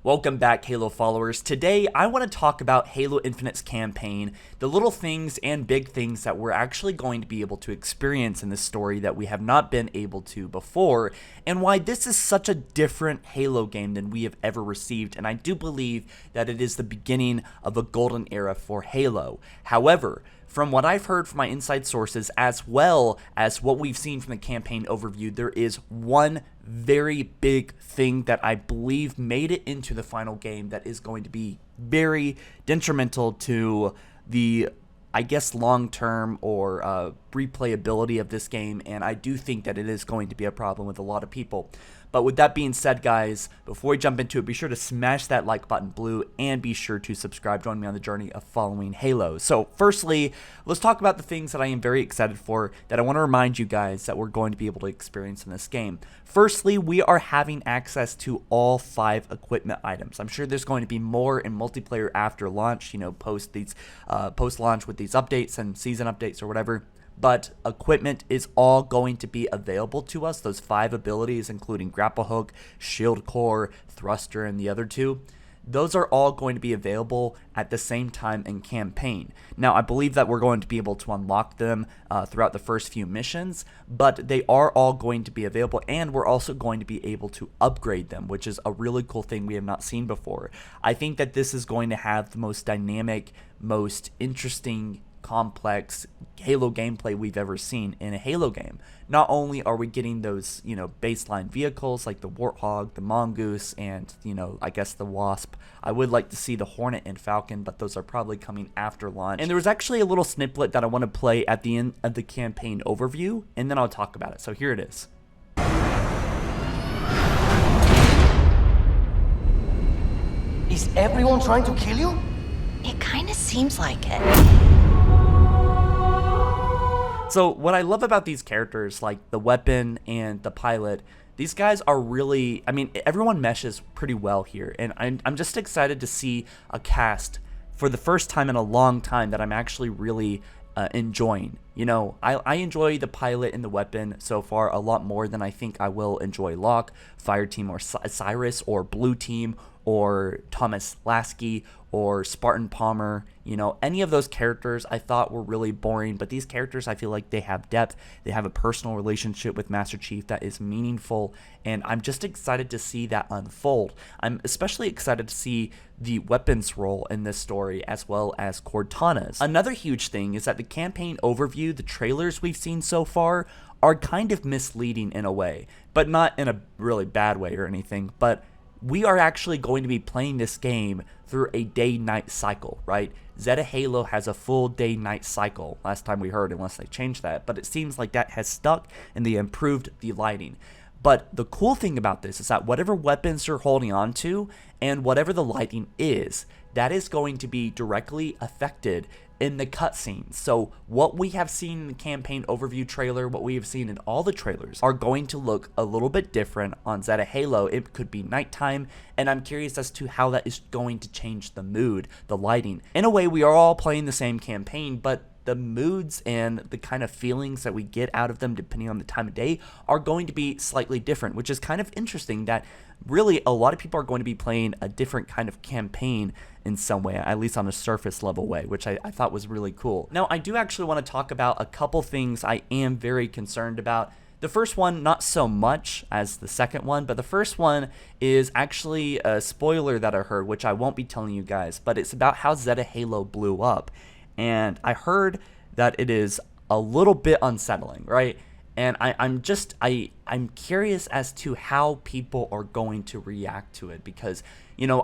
Welcome back, Halo followers. Today, I want to talk about Halo Infinite's campaign, the little things and big things that we're actually going to be able to experience in this story that we have not been able to before, and why this is such a different Halo game than we have ever received, and I do believe that it is the beginning of a golden era for Halo. However, from what I've heard from my inside sources, as well as what we've seen from the campaign overview, there is one very big thing that I believe made it into the final game that is going to be very detrimental to the, I guess, long-term or replayability of this game, and I do think that it is going to be a problem with a lot of people. But with that being said, guys, before we jump into it, be sure to smash that like button blue and be sure to subscribe. Join me on the journey of following Halo. So firstly, let's talk about the things that I am very excited for that I want to remind you guys that we're going to be able to experience in this game. Firstly, we are having access to all 5 equipment items. I'm sure there's going to be more in multiplayer after launch, post launch with these updates and season updates or whatever. But equipment is all going to be available to us. Those 5 abilities, including grapple hook, shield core, thruster, and the other 2, those are all going to be available at the same time in campaign. Now, I believe that we're going to be able to unlock them throughout the first few missions, but they are all going to be available, and we're also going to be able to upgrade them, which is a really cool thing we have not seen before. I think that this is going to have the most dynamic, most interesting, complex Halo gameplay we've ever seen in a Halo game. Not only are we getting those, baseline vehicles like the Warthog, the Mongoose, and, I guess the Wasp. I would like to see the Hornet and Falcon, but those are probably coming after launch. And there was actually a little snippet that I want to play at the end of the campaign overview, and then I'll talk about it. So here it is. Is everyone trying to kill you? It kind of seems like it. So what I love about these characters, like the weapon and the pilot, these guys are really, everyone meshes pretty well here. And I'm just excited to see a cast for the first time in a long time that I'm actually really enjoying. I enjoy the pilot and the weapon so far a lot more than I think I will enjoy Locke, Fireteam, or Cyrus, or Blue Team, or Thomas Lasky, or Spartan Palmer. Any of those characters I thought were really boring, but these characters, I feel like they have depth, they have a personal relationship with Master Chief that is meaningful, and I'm just excited to see that unfold. I'm especially excited to see the weapons role in this story, as well as Cortana's. Another huge thing is that the campaign overview, the trailers we've seen so far, are kind of misleading in a way, but not in a really bad way or anything, but we are actually going to be playing this game through a day-night cycle, right? Zeta Halo has a full day-night cycle, last time we heard, unless they changed that, but it seems like that has stuck and they improved the lighting. But the cool thing about this is that whatever weapons you're holding on to and whatever the lighting is, that is going to be directly affected in the cutscenes. So what we have seen in the campaign overview trailer, what we have seen in all the trailers, are going to look a little bit different on Zeta Halo. It could be nighttime, and I'm curious as to how that is going to change the mood, the lighting. In a way, we are all playing the same campaign, but the moods and the kind of feelings that we get out of them, depending on the time of day, are going to be slightly different, which is kind of interesting that really a lot of people are going to be playing a different kind of campaign in some way, at least on a surface level way, which I thought was really cool. Now, I do actually want to talk about a couple things I am very concerned about. The first one, not so much as the second one, but the first one is actually a spoiler that I heard, which I won't be telling you guys, but it's about how Zeta Halo blew up. And I heard that it is a little bit unsettling, right? And I'm curious as to how people are going to react to it, because,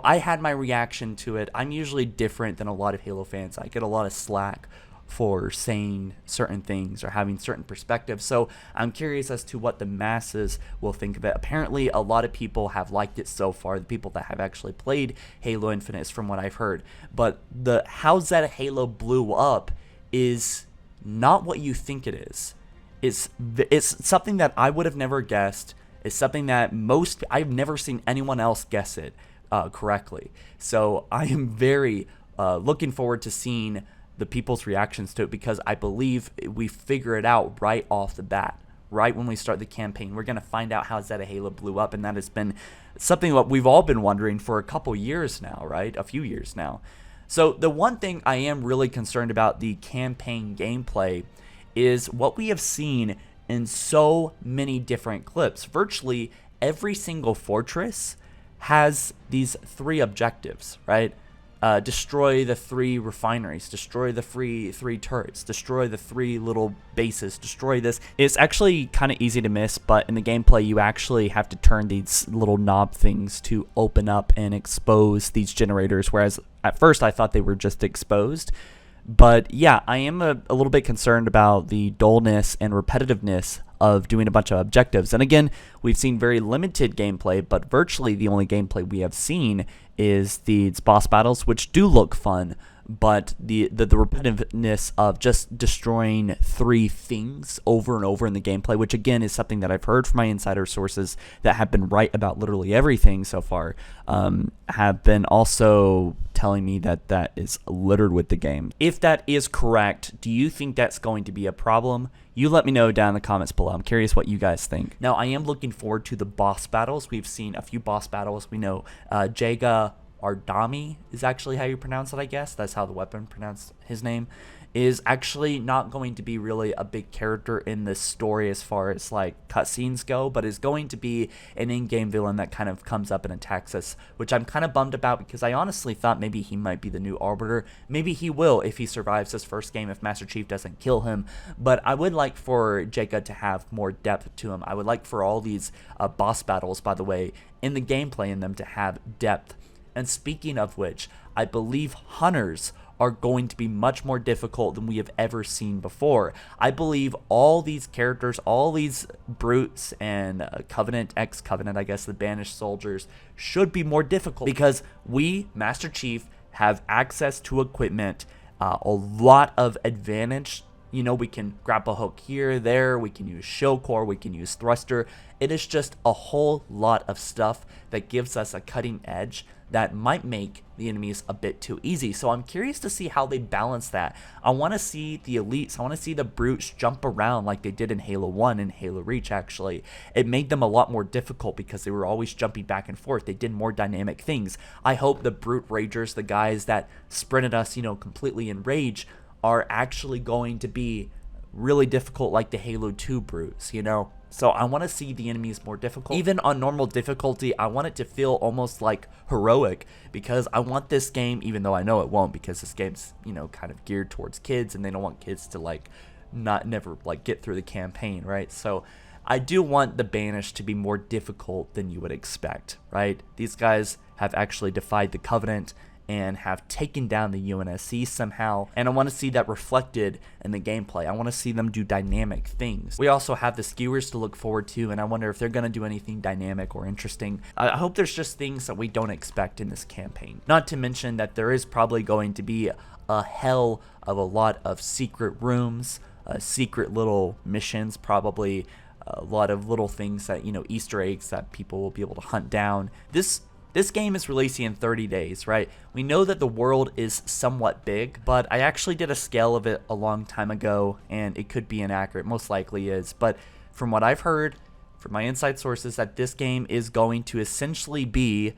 I had my reaction to it. I'm usually different than a lot of Halo fans. I get a lot of slack for saying certain things or having certain perspectives. So I'm curious as to what the masses will think of it. Apparently, a lot of people have liked it so far, the people that have actually played Halo Infinite, from what I've heard. But the how Zeta Halo blew up is not what you think it is. It's something that I would have never guessed. It's something that I've never seen anyone else guess it correctly. So I am very looking forward to seeing the people's reactions to it, because I believe we figure it out right off the bat. right when we start the campaign. We're going to find out how Zeta Halo blew up, and that has been something that we've all been wondering for a couple years now, right? A few years now. So the one thing I am really concerned about the campaign gameplay is what we have seen in so many different clips. Virtually every single fortress has these 3 objectives, right? Destroy the 3 refineries, destroy the 3 turrets, destroy the 3 little bases, destroy this. It's actually kind of easy to miss, but in the gameplay you actually have to turn these little knob things to open up and expose these generators, whereas at first I thought they were just exposed. But yeah, I am a little bit concerned about the dullness and repetitiveness of doing a bunch of objectives. And again, we've seen very limited gameplay, but virtually the only gameplay we have seen is these boss battles, which do look fun, but the repetitiveness of just destroying 3 things over and over in the gameplay, which again is something that I've heard from my insider sources that have been right about literally everything so far, have been also telling me that that is littered with the game. If that is correct, do you think that's going to be a problem? You let me know down in the comments below. I'm curious what you guys think. Now, I am looking forward to the boss battles. We've seen a few boss battles. We know Jaga Ardami is actually how you pronounce it, I guess. That's how the weapon pronounced his name. Is actually not going to be really a big character in this story as far as like cutscenes go, but is going to be an in-game villain that kind of comes up and attacks us, which I'm kind of bummed about because I honestly thought maybe he might be the new Arbiter. Maybe he will if he survives this first game, if Master Chief doesn't kill him, but I would like for Jacob to have more depth to him. I would like for all these boss battles, by the way, in the gameplay in them to have depth. And speaking of which, I believe hunters are going to be much more difficult than we have ever seen before. I believe all these characters, all these brutes and Covenant, ex-Covenant, I guess the banished soldiers, should be more difficult because we, Master Chief, have access to equipment, a lot of advantage. You know, we can grapple hook here, there, we can use shield core, we can use thruster. It is just a whole lot of stuff that gives us a cutting edge that might make the enemies a bit too easy. So I'm curious to see how they balance that. I want to see the elites, I want to see the brutes jump around like they did in Halo 1 and Halo Reach actually. It made them a lot more difficult because they were always jumping back and forth. They did more dynamic things. I hope the brute ragers, the guys that sprinted us, you know, completely in rage, are actually going to be really difficult like the Halo 2 brutes, you know? So I want to see the enemies more difficult. Even on normal difficulty, I want it to feel almost like heroic because I want this game, even though I know it won't because this game's, you know, kind of geared towards kids and they don't want kids to like never like get through the campaign, right? So I do want the Banished to be more difficult than you would expect, right? These guys have actually defied the Covenant and have taken down the UNSC somehow, and I want to see that reflected in the gameplay. I want to see them do dynamic things. We also have the skewers to look forward to, and I wonder if they're going to do anything dynamic or interesting. I hope there's just things that we don't expect in this campaign. Not to mention that there is probably going to be a hell of a lot of secret rooms, secret little missions, probably a lot of little things that, you know, Easter eggs that people will be able to hunt down. This game is releasing in 30 days, right? We know that the world is somewhat big, but I actually did a scale of it a long time ago, and it could be inaccurate, most likely is. But from what I've heard from my inside sources, that this game is going to essentially be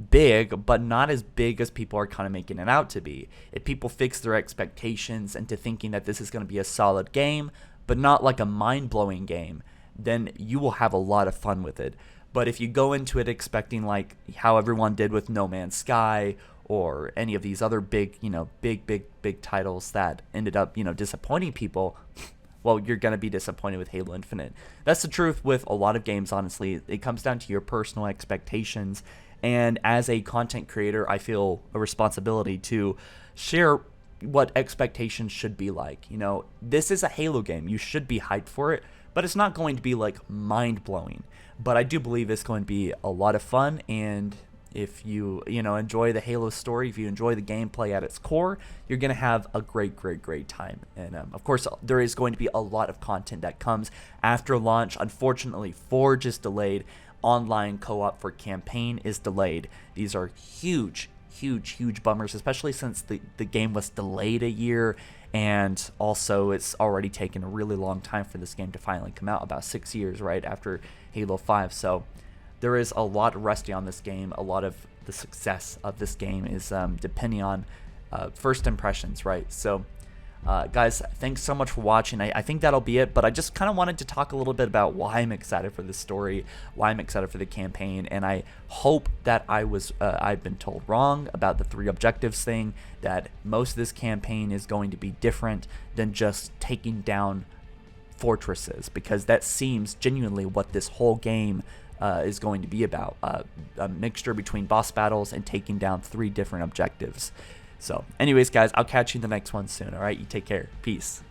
big, but not as big as people are kind of making it out to be. If people fix their expectations into thinking that this is going to be a solid game, but not like a mind-blowing game, then you will have a lot of fun with it. But if you go into it expecting like how everyone did with No Man's Sky or any of these other big, you know, big titles that ended up, you know, disappointing people, well, you're going to be disappointed with Halo Infinite. That's the truth with a lot of games, honestly. It comes down to your personal expectations. And as a content creator, I feel a responsibility to share what expectations should be like. You know, this is a Halo game. You should be hyped for it, but it's not going to be like mind-blowing. But I do believe it's going to be a lot of fun, and if you enjoy the Halo story, if you enjoy the gameplay at its core, you're going to have a great time. And of course, there is going to be a lot of content that comes after launch. Unfortunately, Forge is delayed. Online co-op for campaign is delayed. These are huge huge bummers, especially since the game was delayed a year, and also it's already taken a really long time for this game to finally come out, about 6 years right after Halo 5. So there is a lot resting on this game. A lot of the success of this game is depending on first impressions, right? So guys, thanks so much for watching. I think that'll be it, but I just kind of wanted to talk a little bit about why I'm excited for this story, why I'm excited for the campaign, and I hope that I've been told wrong about the 3 objectives thing, that most of this campaign is going to be different than just taking down fortresses, because that seems genuinely what this whole game is going to be about, a mixture between boss battles and taking down 3 different objectives. So anyways, guys, I'll catch you in the next one soon. All right, you take care. Peace.